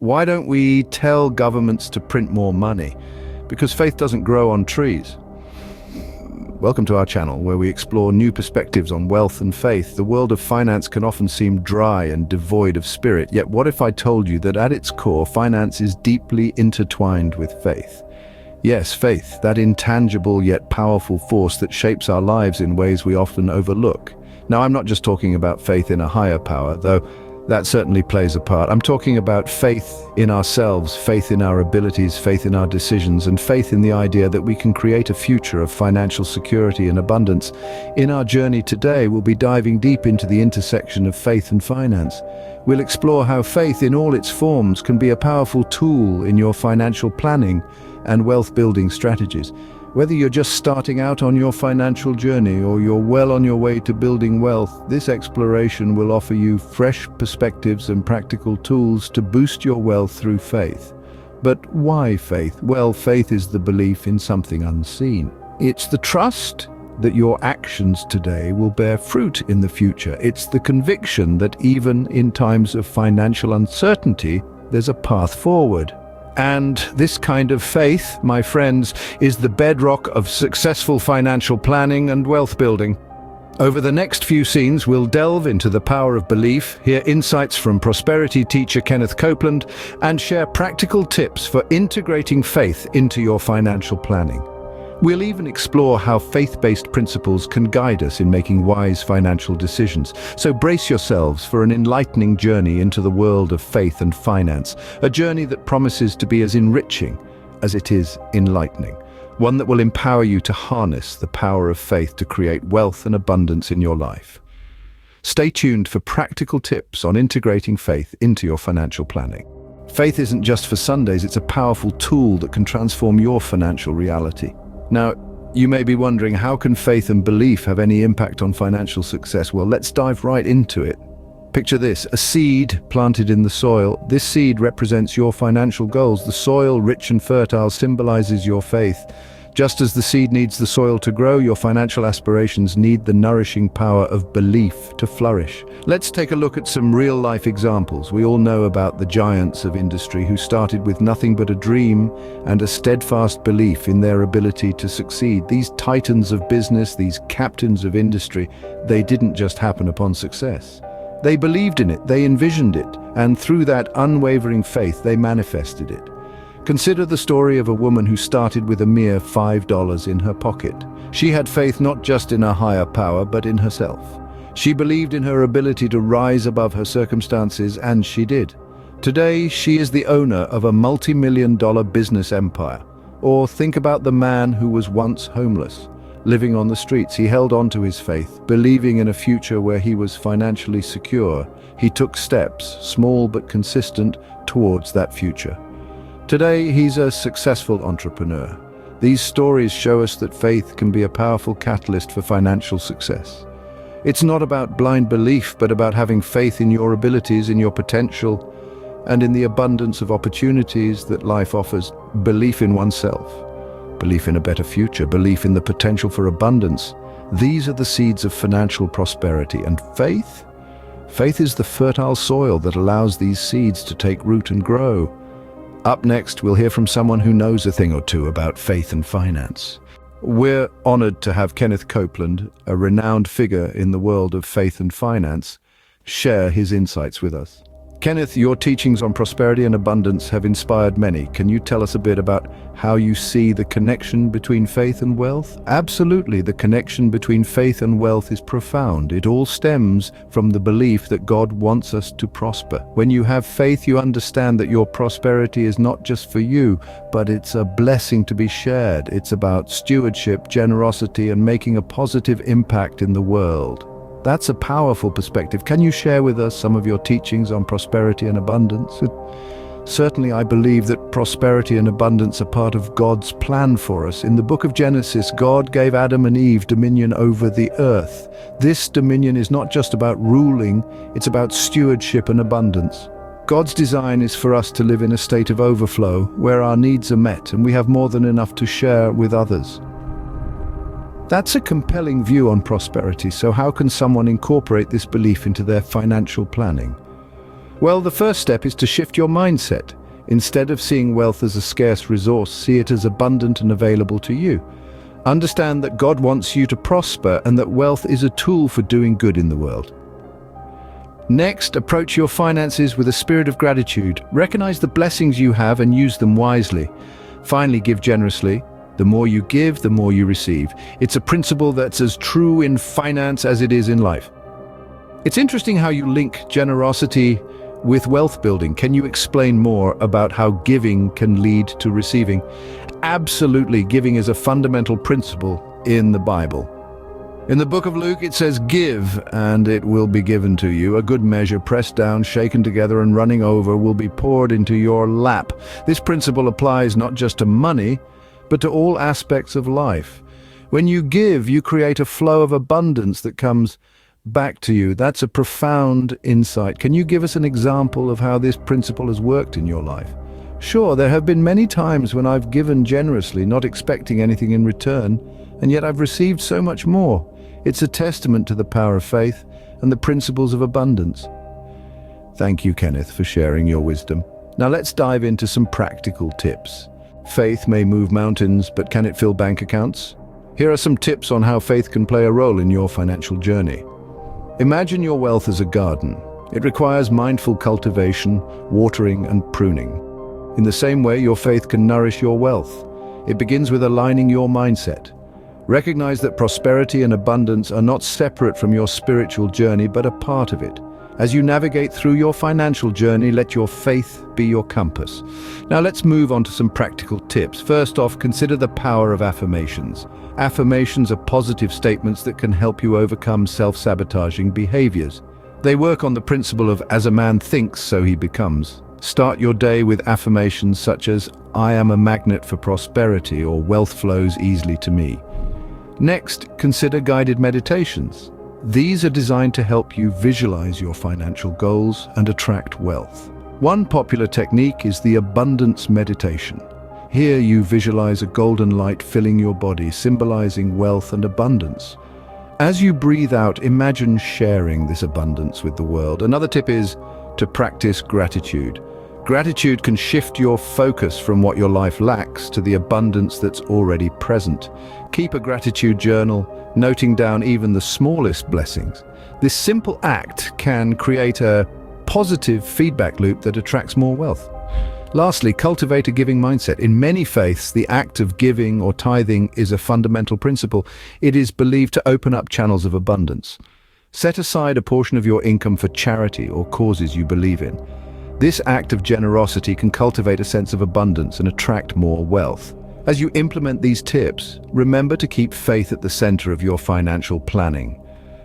Why don't we tell governments to print more money? Because faith doesn't grow on trees. Welcome to our channel, where we explore new perspectives on wealth and faith. The world of finance can often seem dry and devoid of spirit, yet what if I told you that at its core, finance is deeply intertwined with faith? Yes, faith, that intangible yet powerful force that shapes our lives in ways we often overlook. Now, I'm not just talking about faith in a higher power, though that certainly plays a part. I'm talking about faith in ourselves, faith in our abilities, faith in our decisions, and faith in the idea that we can create a future of financial security and abundance. In our journey today, we'll be diving deep into the intersection of faith and finance. We'll explore how faith in all its forms can be a powerful tool in your financial planning and wealth-building strategies. Whether you're just starting out on your financial journey or you're well on your way to building wealth, this exploration will offer you fresh perspectives and practical tools to boost your wealth through faith. But why faith? Well, faith is the belief in something unseen. It's the trust that your actions today will bear fruit in the future. It's the conviction that even in times of financial uncertainty, there's a path forward. And this kind of faith, my friends, is the bedrock of successful financial planning and wealth building. Over the next few scenes, we'll delve into the power of belief, hear insights from prosperity teacher Kenneth Copeland, and share practical tips for integrating faith into your financial planning. We'll even explore how faith-based principles can guide us in making wise financial decisions. So brace yourselves for an enlightening journey into the world of faith and finance, a journey that promises to be as enriching as it is enlightening, one that will empower you to harness the power of faith to create wealth and abundance in your life. Stay tuned for practical tips on integrating faith into your financial planning. Faith isn't just for Sundays, it's a powerful tool that can transform your financial reality. Now, you may be wondering, how can faith and belief have any impact on financial success? Well, let's dive right into it. Picture this, a seed planted in the soil. This seed represents your financial goals. The soil, rich and fertile, symbolizes your faith. Just as the seed needs the soil to grow, your financial aspirations need the nourishing power of belief to flourish. Let's take a look at some real-life examples. We all know about the giants of industry who started with nothing but a dream and a steadfast belief in their ability to succeed. These titans of business, these captains of industry, they didn't just happen upon success. They believed in it, they envisioned it, and through that unwavering faith, they manifested it. Consider the story of a woman who started with a mere $5 in her pocket. She had faith not just in a higher power, but in herself. She believed in her ability to rise above her circumstances, and she did. Today, she is the owner of a multi-million-dollar business empire. Or think about the man who was once homeless, living on the streets. He held on to his faith, believing in a future where he was financially secure. He took steps, small but consistent, towards that future. Today, he's a successful entrepreneur. These stories show us that faith can be a powerful catalyst for financial success. It's not about blind belief, but about having faith in your abilities, in your potential, and in the abundance of opportunities that life offers. Belief in oneself, belief in a better future, belief in the potential for abundance. These are the seeds of financial prosperity. And faith? Faith is the fertile soil that allows these seeds to take root and grow. Up next, we'll hear from someone who knows a thing or two about faith and finance. We're honored to have Kenneth Copeland, a renowned figure in the world of faith and finance, share his insights with us. Kenneth, your teachings on prosperity and abundance have inspired many. Can you tell us a bit about how you see the connection between faith and wealth? Absolutely, the connection between faith and wealth is profound. It all stems from the belief that God wants us to prosper. When you have faith, you understand that your prosperity is not just for you, but it's a blessing to be shared. It's about stewardship, generosity, and making a positive impact in the world. That's a powerful perspective. Can you share with us some of your teachings on prosperity and abundance? Certainly, I believe that prosperity and abundance are part of God's plan for us. In the book of Genesis, God gave Adam and Eve dominion over the earth. This dominion is not just about ruling, it's about stewardship and abundance. God's design is for us to live in a state of overflow, where our needs are met and we have more than enough to share with others. That's a compelling view on prosperity, so how can someone incorporate this belief into their financial planning? Well, the first step is to shift your mindset. Instead of seeing wealth as a scarce resource, see it as abundant and available to you. Understand that God wants you to prosper and that wealth is a tool for doing good in the world. Next, approach your finances with a spirit of gratitude. Recognize the blessings you have and use them wisely. Finally, give generously. The more you give, the more you receive. It's a principle that's as true in finance as it is in life. It's interesting how you link generosity with wealth building. Can you explain more about how giving can lead to receiving? Absolutely, giving is a fundamental principle in the Bible. In the book of Luke, it says, "Give, and it will be given to you. A good measure, pressed down, shaken together, and running over, will be poured into your lap." This principle applies not just to money, but to all aspects of life. When you give, you create a flow of abundance that comes back to you. That's a profound insight. Can you give us an example of how this principle has worked in your life? Sure, there have been many times when I've given generously, not expecting anything in return, and yet I've received so much more. It's a testament to the power of faith and the principles of abundance. Thank you, Kenneth, for sharing your wisdom. Now let's dive into some practical tips. Faith may move mountains, but can it fill bank accounts? Here are some tips on how faith can play a role in your financial journey. Imagine your wealth as a garden. It requires mindful cultivation, watering, and pruning. In the same way, your faith can nourish your wealth. It begins with aligning your mindset. Recognize that prosperity and abundance are not separate from your spiritual journey, but a part of it. As you navigate through your financial journey, let your faith be your compass. Now let's move on to some practical tips. First off, consider the power of affirmations. Affirmations are positive statements that can help you overcome self-sabotaging behaviors. They work on the principle of "as a man thinks, so he becomes." Start your day with affirmations such as "I am a magnet for prosperity" or "wealth flows easily to me." Next, consider guided meditations. These are designed to help you visualize your financial goals and attract wealth. One popular technique is the abundance meditation. Here you visualize a golden light filling your body, symbolizing wealth and abundance. As you breathe out, imagine sharing this abundance with the world. Another tip is to practice gratitude. Gratitude can shift your focus from what your life lacks to the abundance that's already present. Keep a gratitude journal, noting down even the smallest blessings. This simple act can create a positive feedback loop that attracts more wealth. Lastly, cultivate a giving mindset. In many faiths, the act of giving or tithing is a fundamental principle. It is believed to open up channels of abundance. Set aside a portion of your income for charity or causes you believe in. This act of generosity can cultivate a sense of abundance and attract more wealth. As you implement these tips, remember to keep faith at the center of your financial planning.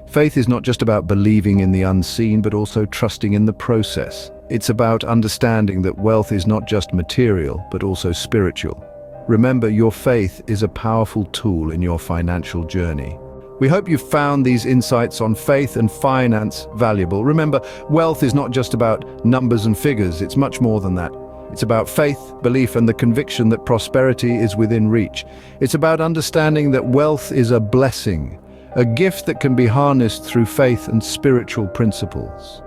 Faith is not just about believing in the unseen, but also trusting in the process. It's about understanding that wealth is not just material, but also spiritual. Remember, your faith is a powerful tool in your financial journey. We hope you found these insights on faith and finance valuable. Remember, wealth is not just about numbers and figures, it's much more than that. It's about faith, belief, and the conviction that prosperity is within reach. It's about understanding that wealth is a blessing, a gift that can be harnessed through faith and spiritual principles.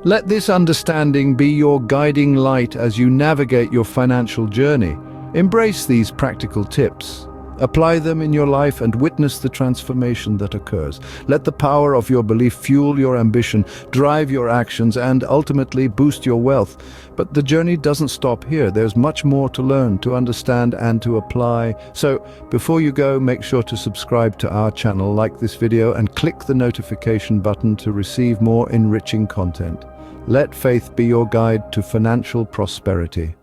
Let this understanding be your guiding light as you navigate your financial journey. Embrace these practical tips. Apply them in your life and witness the transformation that occurs. Let the power of your belief fuel your ambition, drive your actions, and ultimately boost your wealth. But the journey doesn't stop here. There's much more to learn, to understand, and to apply. So before you go, make sure to subscribe to our channel, like this video, and click the notification button to receive more enriching content. Let faith be your guide to financial prosperity.